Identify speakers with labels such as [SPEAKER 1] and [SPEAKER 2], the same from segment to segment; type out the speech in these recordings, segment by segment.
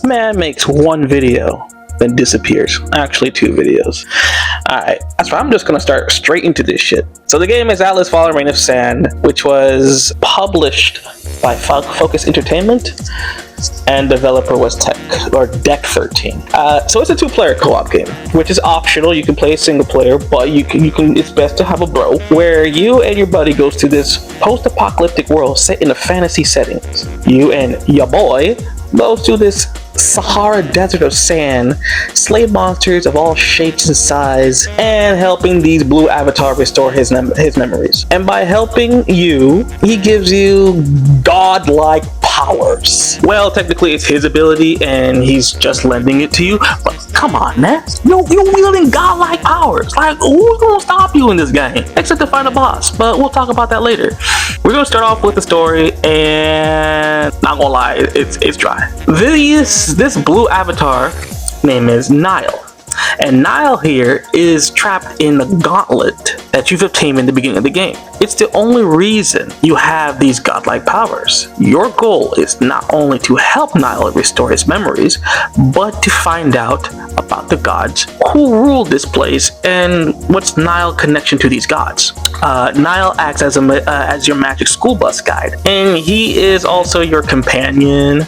[SPEAKER 1] Man makes one video, then disappears. Actually, 2 videos. Alright, that's why I'm just gonna start straight into this shit. So the game is Atlas Fallen Reign of Sand, which was published by Focus Entertainment, and developer was Deck 13. So it's a 2-player co-op game, which is optional. You can play single player, but you can. It's best to have a bro, where you and your buddy goes to this post-apocalyptic world set in a fantasy settings. You and your boy goes to this Sahara desert of sand, slay monsters of all shapes and size, and helping these blue avatar restore his memories. And by helping you, he gives you godlike powers. Well, technically it's his ability and he's just lending it to you, but come on, man. You're wielding godlike powers. Like, who's gonna stop you in this game? Except to find a boss, but we'll talk about that later. We're gonna start off with the story, and not gonna lie, it's dry. This blue avatar name is Nile. And Nile here is trapped in the gauntlet that you've obtained in the beginning of the game. It's the only reason you have these godlike powers. Your goal is not only to help Nile restore his memories, but to find out about the gods who ruled this place and what's Nile's connection to these gods. Nile acts as your magic school bus guide, and he is also your companion.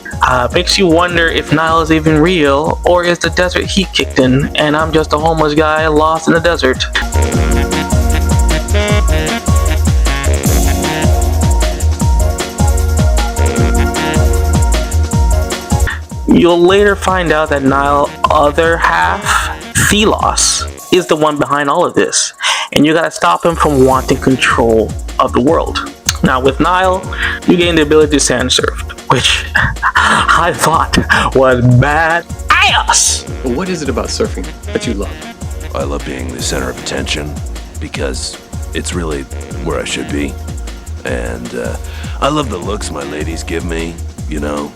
[SPEAKER 1] Makes you wonder if Nile is even real, or is the desert he kicked in and I'm just a homeless guy lost in the desert. You'll later find out that Nile's other half, Thelos, is the one behind all of this, and you gotta stop him from wanting control of the world. Now with Nile, you gain the ability to sand surf, which I thought was bad ass.
[SPEAKER 2] What is it about surfing that you love?
[SPEAKER 3] I love being the center of attention because it's really where I should be. And I love the looks my ladies give me, you know,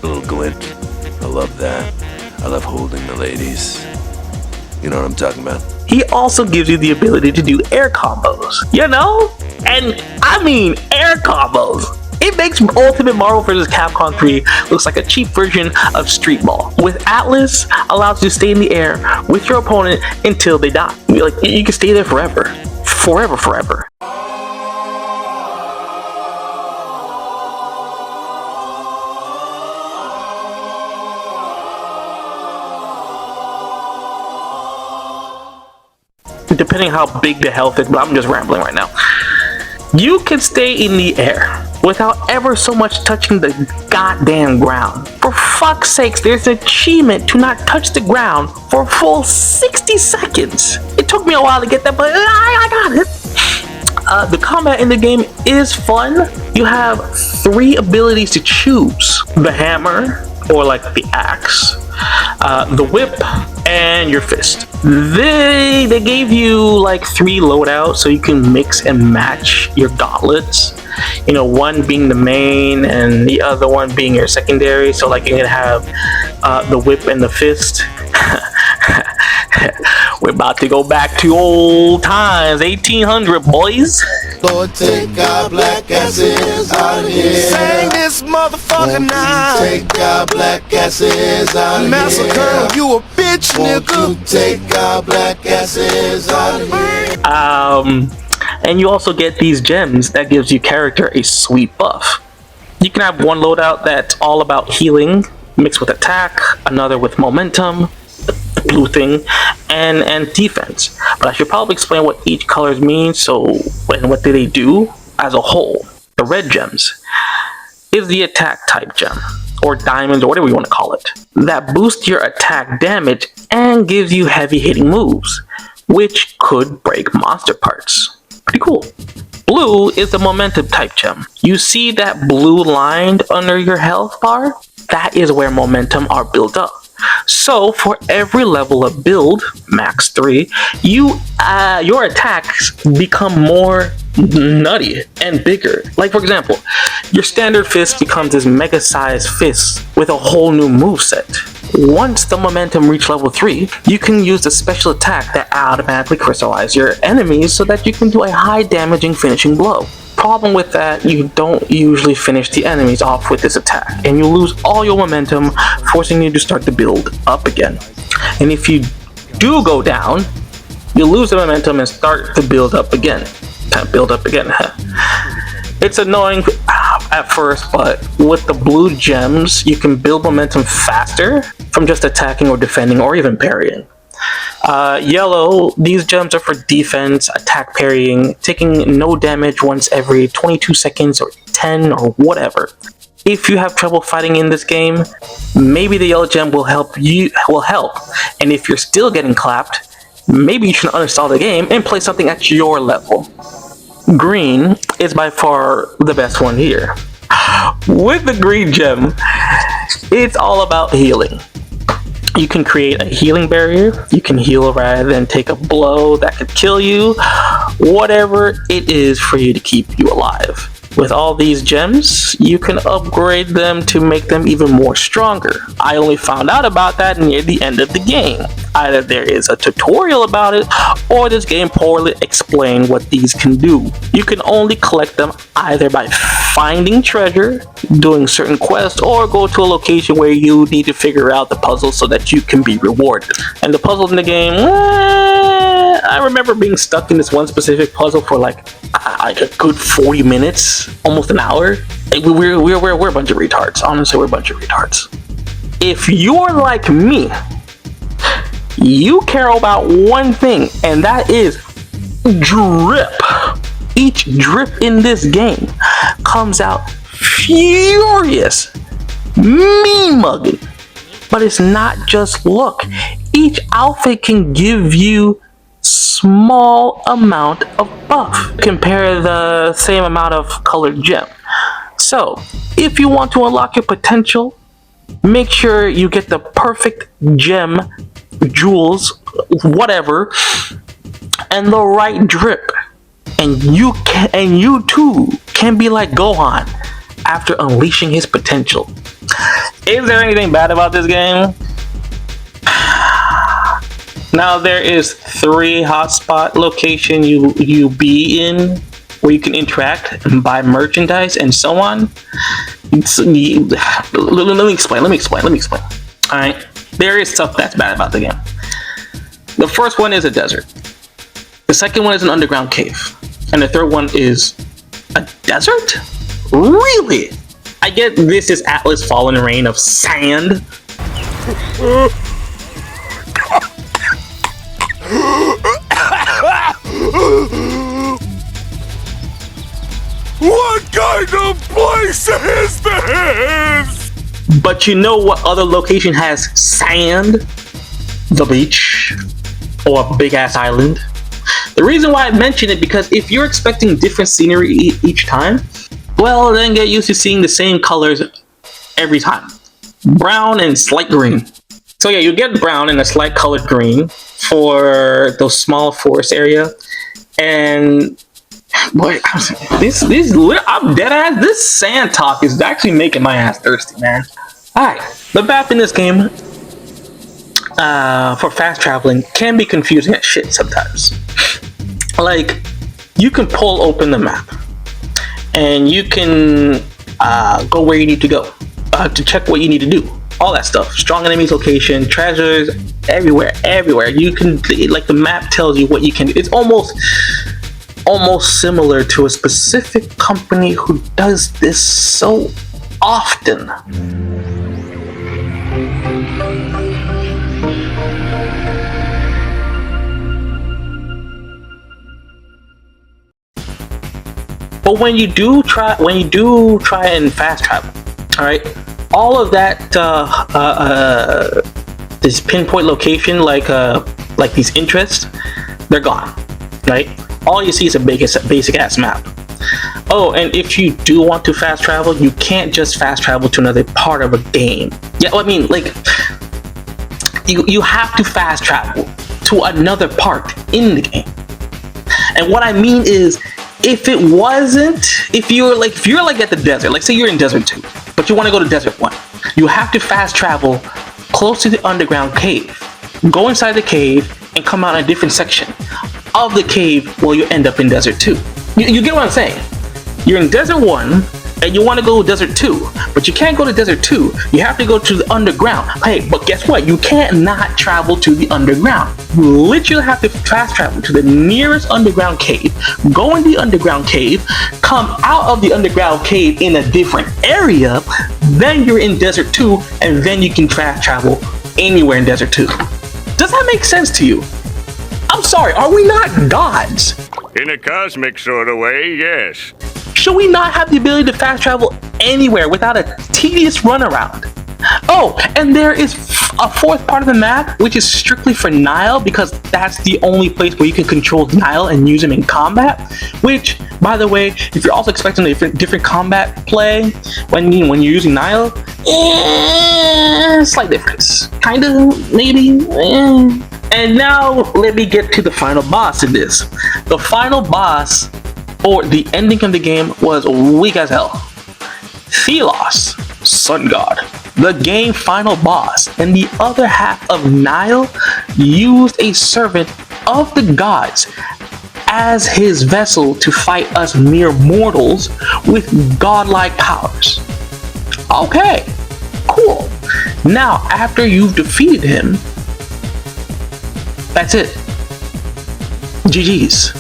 [SPEAKER 3] a little glint. I love that. I love holding the ladies. You know what I'm talking about?
[SPEAKER 1] He also gives you the ability to do air combos, you know? And I mean air combos. It makes Ultimate Marvel vs. Capcom 3 looks like a cheap version of Street Ball. With Atlas, allows you to stay in the air with your opponent until they die. You can stay there forever. Forever. Depending how big the health is, but I'm just rambling right now. You can stay in the air without ever so much touching the goddamn ground. For fuck's sakes, there's an achievement to not touch the ground for a full 60 seconds. It took me a while to get that, but I got it. The combat in the game is fun. You have 3 abilities to choose: the hammer, or like the axe, the whip, and your fist. They gave you like 3 loadouts so you can mix and match your gauntlets. You know, one being the main and the other one being your secondary. So like you can have the whip and the fist. We're about to go back to old times, 1800 boys.
[SPEAKER 4] Lord, take our black asses out of here.
[SPEAKER 5] Sing this motherfucker now.
[SPEAKER 4] Take our black asses out of
[SPEAKER 5] Massacre,
[SPEAKER 4] here.
[SPEAKER 5] you a bitch, nigga.
[SPEAKER 4] You take our black asses out of here.
[SPEAKER 1] And you also get these gems that gives you character a sweet buff. You can have one loadout that's all about healing mixed with attack, another with momentum, the blue thing, and defense. But I should probably explain what each color means, and what do they do as a whole. The red gems is the attack type gem, or diamonds, or whatever you want to call it, that boosts your attack damage and gives you heavy hitting moves, which could break monster parts. Pretty cool. Blue is the momentum type gem. You see that blue line under your health bar? That is where momentum are built up. So for every level of build, max 3, your attacks become more nutty and bigger. Like for example, your standard fist becomes this mega sized fist with a whole new moveset. Once the momentum reach level 3, you can use the special attack that automatically crystallizes your enemies so that you can do a high damaging finishing blow. Problem with that, you don't usually finish the enemies off with this attack, and you lose all your momentum, forcing you to start the build up again. And if you do go down, you lose the momentum and start to build up again. It's annoying at first, but with the blue gems, you can build momentum faster from just attacking or defending or even parrying. Yellow, these gems are for defense, attack, parrying, taking no damage once every 22 seconds or 10 or whatever. If you have trouble fighting in this game, maybe the yellow gem will help. And if you're still getting clapped, maybe you should uninstall the game and play something at your level. Green is by far the best one here. With the green gem, it's all about healing. You can create a healing barrier. You can heal rather than take a blow that could kill you. Whatever it is for you to keep you alive. With all these gems, you can upgrade them to make them even more stronger. I only found out about that near the end of the game. Either there is a tutorial about it, or this game poorly explained what these can do. You can only collect them either by finding treasure, doing certain quests, or go to a location where you need to figure out the puzzle so that you can be rewarded. And the puzzles in the game, I remember being stuck in this one specific puzzle for like a good 40 minutes, almost an hour. We're a bunch of retards. Honestly, we're a bunch of retards. If you're like me, you care about one thing, and that is drip. Each drip in this game comes out furious, mean mugging. But it's not just look. Each outfit can give you small amount of buff. Compare the same amount of colored gem. So, if you want to unlock your potential, make sure you get the perfect gem, jewels, whatever, and the right drip. And you too can be like Gohan after unleashing his potential. Is there anything bad about this game? Now there is 3 hotspot location you be in where you can interact and buy merchandise and so on. Let me explain. Alright, there is stuff that's bad about the game. The first one is a desert. The second one is an underground cave. And the third one is a desert? Really? I get this is Atlas Fallen Rain of sand.
[SPEAKER 5] What kind of place is this?
[SPEAKER 1] But you know what other location has sand? The beach. Or a big ass island. The reason why I mention it, because if you're expecting different scenery each time, well, then get used to seeing the same colors every time. Brown and slight green. So yeah, you get brown and a slight colored green for those small forest area. And boy, I'm dead ass. This sand talk is actually making my ass thirsty, man. Alright, the map in this game for fast traveling can be confusing as shit sometimes. Like, you can pull open the map and you can go where you need to go to check what you need to do. All that stuff. Strong enemies location, treasures, everywhere. You can, like, the map tells you what you can do. It's almost similar to a specific company who does this so often. But when you do try and fast travel, all right, all of that this pinpoint location, like these interests, they're gone, right? All you see is a basic ass map. Oh, and if you do want to fast travel, you can't just fast travel to another part of a game. Yeah, I mean, like, you have to fast travel to another part in the game. And what I mean is, if you're like at the desert, like say you're in desert 2, but you want to go to desert 1, you have to fast travel close to the underground cave, go inside the cave, and come out in a different section of the cave where you end up in desert 2. You get what I'm saying? you're in Desert 1 and you want to go to Desert 2, but you can't go to Desert 2. You have to go to the underground. Hey, but guess what? You can't not travel to the underground. You literally have to fast travel to the nearest underground cave, go in the underground cave, come out of the underground cave in a different area, then you're in Desert 2, and then you can fast travel anywhere in Desert 2. Does that make sense to you? I'm sorry, are we not gods?
[SPEAKER 5] In a cosmic sort of way, yes.
[SPEAKER 1] Should we not have the ability to fast travel anywhere without a tedious runaround? Oh, and there is a fourth part of the map, which is strictly for Nile, because that's the only place where you can control Nile and use him in combat. Which, by the way, if you're also expecting a different combat play when you're using Nile, slight difference. Kind of, maybe. And now let me get to the final boss in this. The final boss, or the ending of the game, was weak as hell. Thelos, Sun God, the game final boss, and the other half of Nile used a servant of the gods as his vessel to fight us mere mortals with godlike powers. Okay, cool. Now, after you've defeated him, that's it. GG's.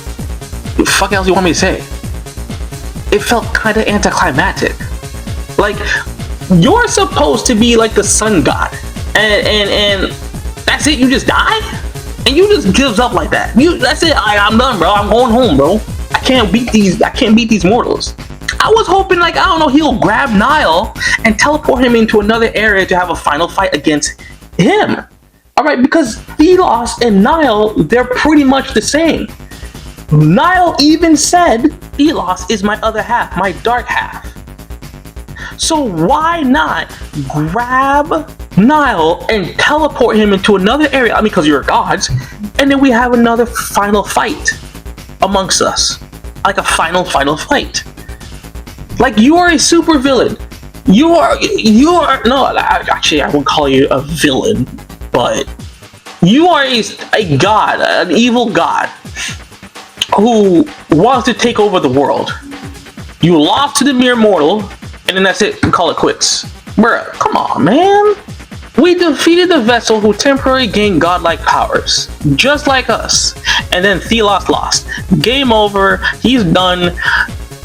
[SPEAKER 1] What the fuck else you want me to say? It felt kind of anticlimactic. Like, you're supposed to be like the sun god, and that's it. You just die, and you just gives up like that. That's it. I'm done, bro. I'm going home, bro. I can't beat these mortals. I was hoping, like, I don't know, he'll grab Nile and teleport him into another area to have a final fight against him. All right, because Thelos and Nile, they're pretty much the same. Nile even said, Thelos is my other half, my dark half. So why not grab Nile and teleport him into another area? I mean, because you're gods, and then we have another final fight amongst us, like a final fight. Like, you are a super villain. You are no, actually, I wouldn't call you a villain, but you are a god, an evil god who wants to take over the world. You lost to the mere mortal, and then that's it, and call it quits. Bruh, come on, man. We defeated the vessel who temporarily gained godlike powers, just like us. And then Thelos lost. Game over, he's done.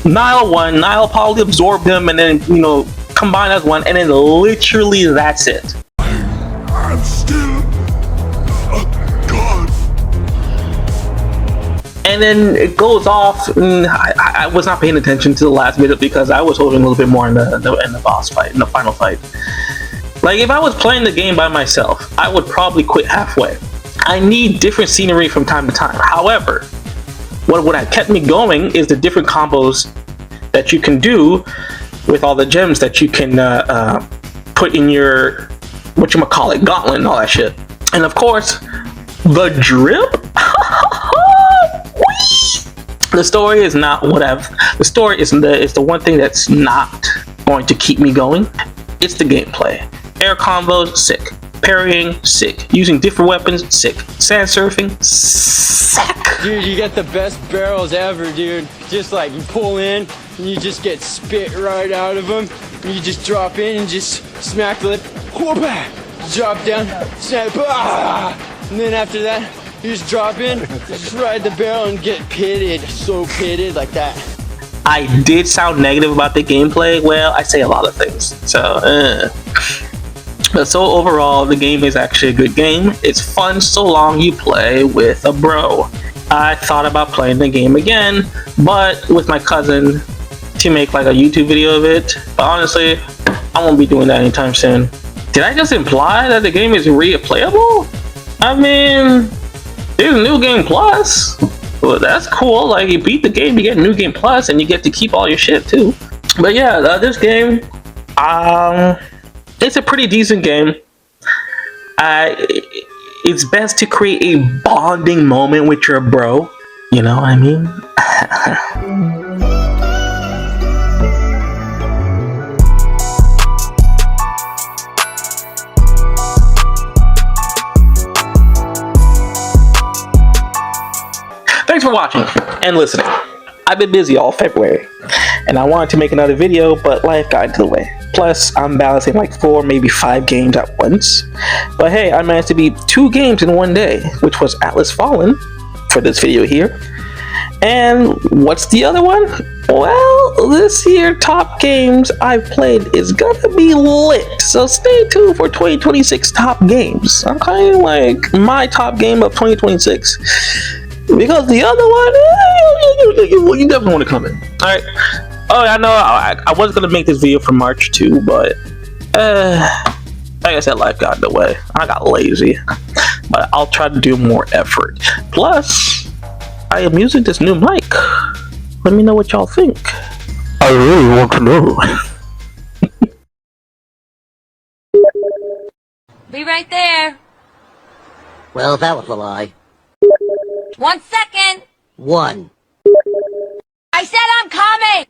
[SPEAKER 1] Nile won, Nile probably absorbed him, and then, combined as one, and then literally that's it.
[SPEAKER 5] I'm still a god.
[SPEAKER 1] And then it goes off. I was not paying attention to the last bit because I was hoping a little bit more in the boss fight, in the final fight. Like, if I was playing the game by myself, I would probably quit halfway. I need different scenery from time to time. However, what had kept me going is the different combos that you can do with all the gems that you can put in your gauntlet and all that shit. And of course, the drip. The story is not the story is the one thing that's not going to keep me going. It's the gameplay. Air combos, sick. Parrying, sick. Using different weapons, sick. Sand surfing, sick.
[SPEAKER 6] Dude, you get the best barrels ever, dude. Just like you pull in and you just get spit right out of them. And you just drop in and just smack the lip. Whoop-ah! Drop down, snap, and then after that, you just drop in, just ride the barrel and get pitted. So pitted like that.
[SPEAKER 1] I did sound negative about the gameplay. Well, I say a lot of things. So overall, the game is actually a good game. It's fun so long you play with a bro. I thought about playing the game again, but with my cousin to make like a YouTube video of it. But honestly, I won't be doing that anytime soon. Did I just imply that the game is replayable? I mean, there's New Game Plus. Well, that's cool. Like, you beat the game, you get New Game Plus, and you get to keep all your shit too. But yeah, this game, it's a pretty decent game. It's best to create a bonding moment with your bro. You know what I mean? Thanks for watching and listening. I've been busy all February. and I wanted to make another video, but life got into the way. Plus, I'm balancing like 4, maybe 5 games at once. But hey, I managed to beat 2 games in one day, which was Atlas Fallen for this video here. And what's the other one? Well, this year top games I've played is gonna be lit. So stay tuned for 2026 top games. I'm kind of like my top game of 2026. Because the other one, you definitely want to come in. Alright. Oh, I know I was gonna make this video for March too, but like I said, life got in the way. I got lazy. But I'll try to do more effort. Plus, I am using this new mic. Let me know what y'all think. I really want to know.
[SPEAKER 7] Be right there.
[SPEAKER 8] Well, that was a lie.
[SPEAKER 7] 1 second.
[SPEAKER 8] 1.
[SPEAKER 7] I said I'm coming.